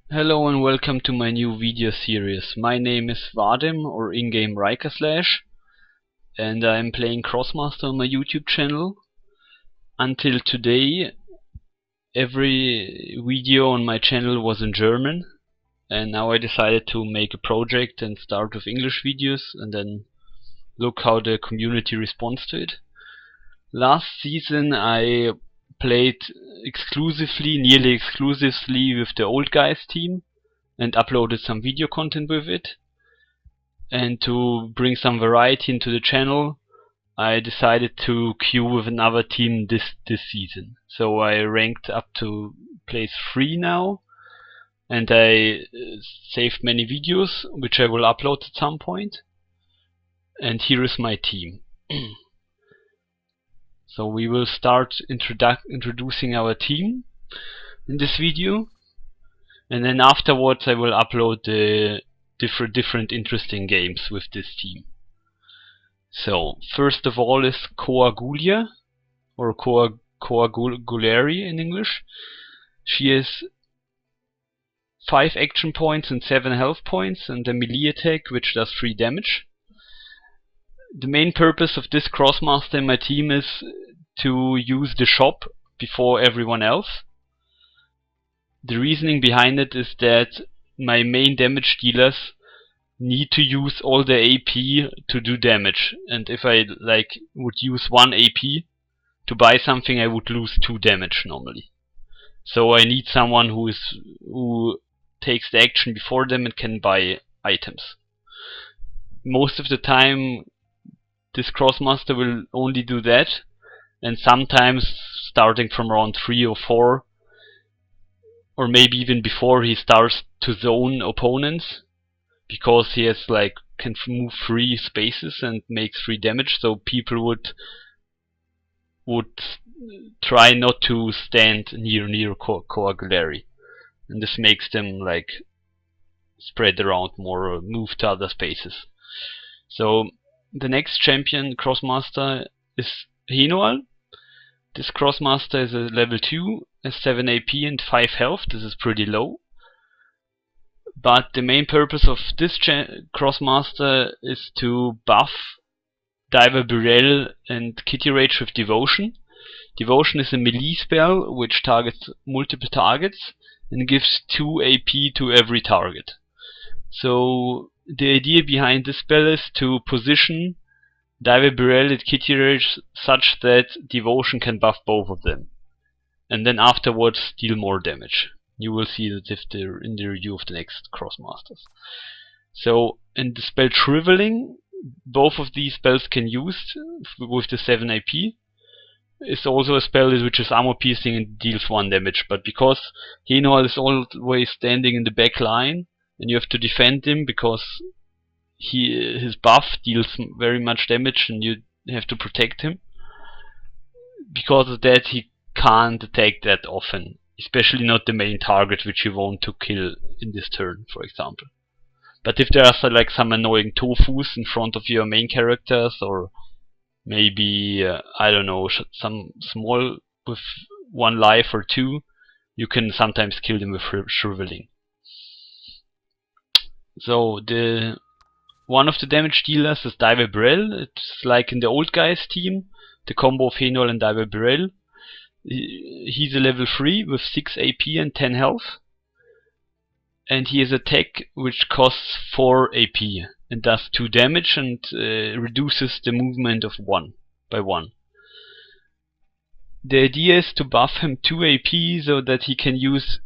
Hello and welcome to my new video series. My name is Vadim, or in-game Riker Slash, and I'm playing Crossmaster on my YouTube channel. Until today, every video on my channel was in German, and now I decided to make a project and start with English videos and then look how the community responds to it. Last season I played nearly exclusively with the old guys team and uploaded some video content with it. And to bring some variety into the channel, I decided to queue with another team this season. So I ranked up to place 3 now, and I saved many videos which I will upload at some point. And here is my team. So we will start introducing our team in this video, and then afterwards I will upload the different interesting games with this team. So first of all is Coa Gulary, or Coa Gulary in English. She has 5 action points and 7 health points, and a melee attack which does 3 damage. The main purpose of this Crossmaster in my team is to use the shop before everyone else. The reasoning behind it is that my main damage dealers need to use all their AP to do damage, and if I would use 1 AP to buy something, I would lose 2 damage normally. So I need someone who takes the action before them and can buy items. Most of the time this Crossmaster will only do that, and sometimes starting from round 3 or 4, or maybe even before, he starts to zone opponents, because he has can move 3 spaces and makes 3 damage, so people would try not to stand near Coa Gulary, and this makes them spread around more or move to other spaces. So the next champion Crossmaster is Henual. This Crossmaster is a level 2, has 7 AP and 5 health. This is pretty low. But the main purpose of this Crossmaster is to buff Diver Birel and Kitty Rage with Devotion. Devotion is a melee spell which targets multiple targets and gives 2 AP to every target. So the idea behind this spell is to position Diver Birel and Kitty Rage such that Devotion can buff both of them, and then afterwards deal more damage. You will see that in the review of the next Crossmasters. So in the spell Shriveling, both of these spells can use with the 7 AP. It's also a spell which is armor piercing and deals 1 damage, but because Henino is always standing in the back line and you have to defend him because his buff deals very much damage and you have to protect him, because of that he can't attack that often, especially not the main target which you want to kill in this turn, for example. But if there are some annoying tofus in front of your main characters, or maybe I don't know, some small with 1 life or 2, you can sometimes kill them with Shriveling. So one of the damage dealers is Diver Birel. It's like in the old guys team, the combo of Henual and Diver Birel. He's a level 3 with 6 AP and 10 health, and he has attack which costs 4 AP and does 2 damage and reduces the movement of 1 by 1. The idea is to buff him 2 AP so that he can use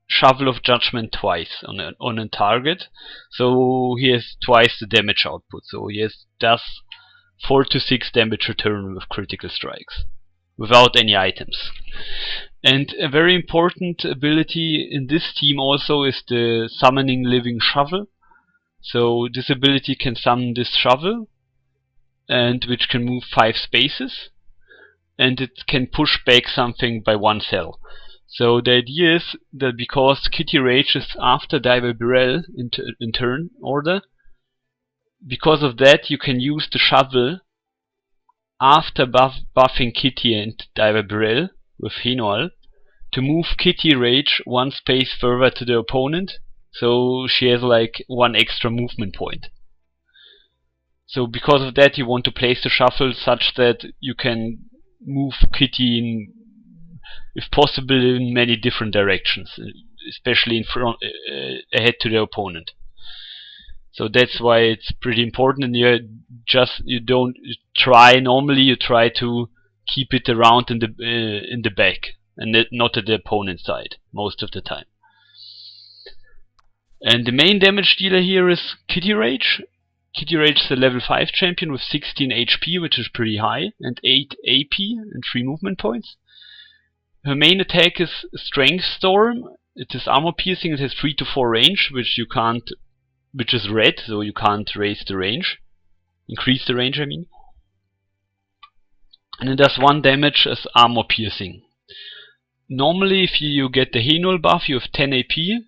Shovel of Judgment twice on a target, so he has twice the damage output, so he does 4 to 6 damage return with critical strikes without any items. And a very important ability in this team also is the Summoning Living Shovel. So this ability can summon this shovel, and which can move 5 spaces, and it can push back something by 1 cell. So the idea is that because Kitty Rage is after Diver Birel in turn order, because of that you can use the shovel after buffing Kitty and Diver Birel with Henual to move Kitty Rage one space further to the opponent, so she has like one extra movement point. So because of that, you want to place the shuffle such that you can move Kitty in, if possible, in many different directions, especially in front, ahead to the opponent. So that's why it's pretty important, and you don't try. Normally, you try to keep it around in the back and not at the opponent's side most of the time. And the main damage dealer here is Kitty Rage. Kitty Rage is a level 5 champion with 16 HP, which is pretty high, and 8 AP and 3 movement points. Her main attack is Strength Storm. It is armor piercing. It has 3 to 4 range, which is red, so you can't raise the range. Increase the range, I mean. And it does 1 damage as armor piercing. Normally, if you get the Henual buff, you have 10 AP.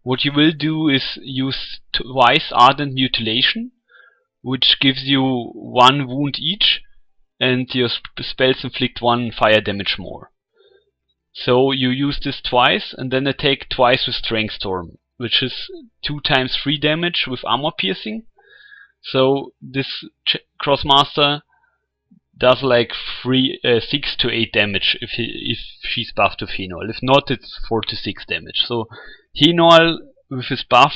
What you will do is use twice Ardent Mutilation, which gives you 1 wound each, and your spells inflict 1 fire damage more. So you use this twice, and then attack twice with Strength Storm, which is 2 times 3 damage with armor piercing. So this Crossmaster does like 6 to 8 damage if she's buffed with Henual. If not, it's 4 to 6 damage. So Henual with his buff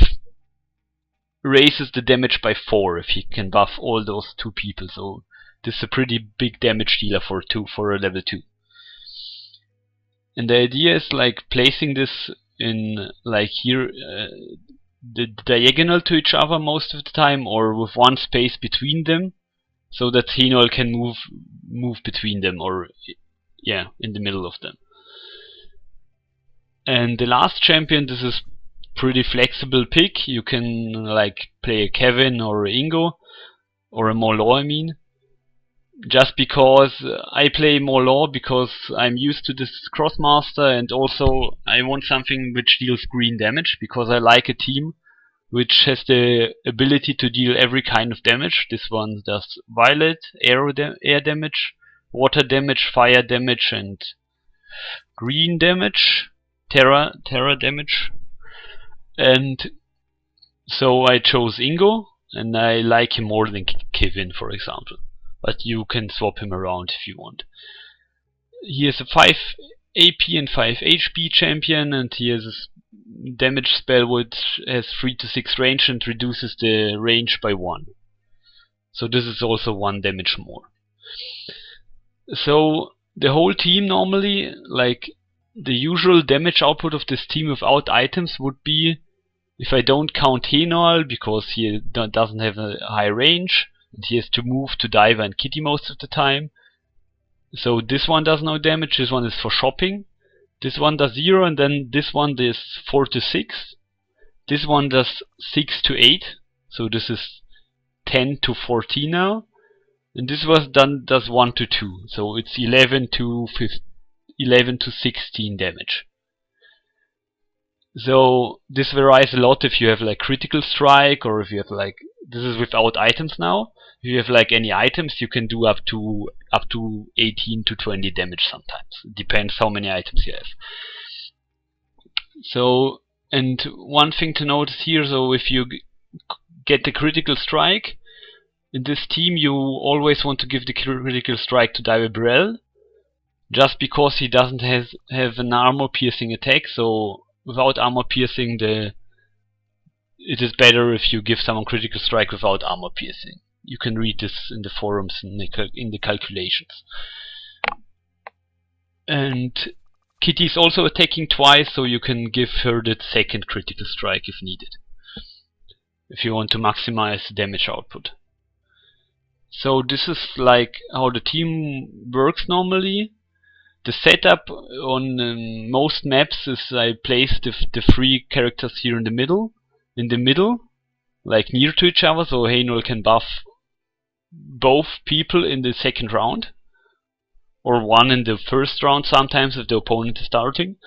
raises the damage by 4 if he can buff all those 2 people. So this is a pretty big damage dealer for a level 2. And the idea is like placing this in like here the diagonal to each other most of the time, or with 1 space between them, so that Henual can move between them, or yeah, in the middle of them. And the last champion, this is pretty flexible pick. You can like play a Kevin or a Ingo or a Moe Lawr, I mean. Just because I play Moe Lawr because I'm used to this Crossmaster, and also I want something which deals green damage, because I like a team which has the ability to deal every kind of damage. This one does violet, air damage, water damage, fire damage, and green damage, terra damage. And so I chose Ingo, and I like him more than Kevin, for example. But you can swap him around if you want. He is a 5 AP and 5 HP champion, and he has a damage spell which has 3 to 6 range and reduces the range by 1. So this is also 1 damage more. So the whole team normally, like the usual damage output of this team without items would be, if I don't count Henual because he doesn't have a high range, and he has to move to Diver and Kitty most of the time. So this one does no damage, this one is for shopping. This one does 0, and then this one does 4 to 6. This one does 6 to 8, so this is 10 to 14 now. And this does 1 to 2, so it's 11 to 16 damage. So this varies a lot if you have like critical strike, or if you have like, this is without items now. If you have like any items, you can do up to 18 to 20 damage sometimes. It depends how many items you have. So, and one thing to notice here, so if you get the critical strike in this team, you always want to give the critical strike to Birel, just because he doesn't have an armor piercing attack. So without armor piercing, it is better if you give someone critical strike without armor piercing. You can read this in the forums in the calculations. And Kitty is also attacking twice, so you can give her the second critical strike if needed, if you want to maximize the damage output. So this is like how the team works normally. The setup on most maps is I place the 3 characters here in the middle, like near to each other, so Henual can buff both people in the second round, or one in the first round sometimes if the opponent is starting.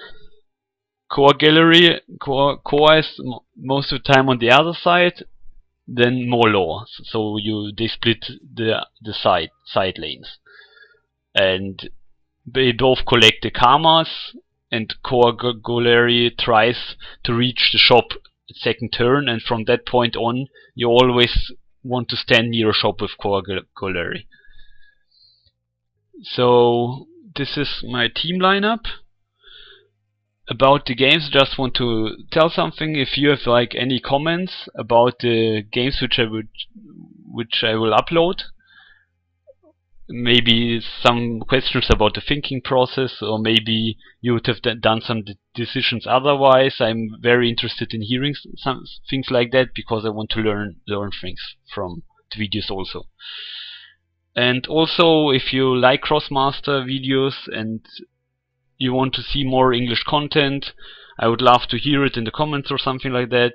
Coa Gulary, Coa is most of the time on the other side, then Moe Lawr, so they split the side lanes, and they both collect the karmas, and Coa Gulary tries to reach the shop at second turn, and from that point on you always want to stand near a shop with Coa Gulary. So this is my team lineup. About the games, I just want to tell something. If you have like any comments about the games which I will upload, maybe some questions about the thinking process, or maybe you would have done some decisions otherwise, I'm very interested in hearing some things like that, because I want to learn things from the videos also. And also, if you like Crossmaster videos and you want to see more English content, I would love to hear it in the comments or something like that,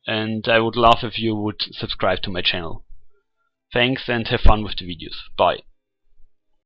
and I would love if you would subscribe to my channel. Thanks and have fun with the videos. Bye.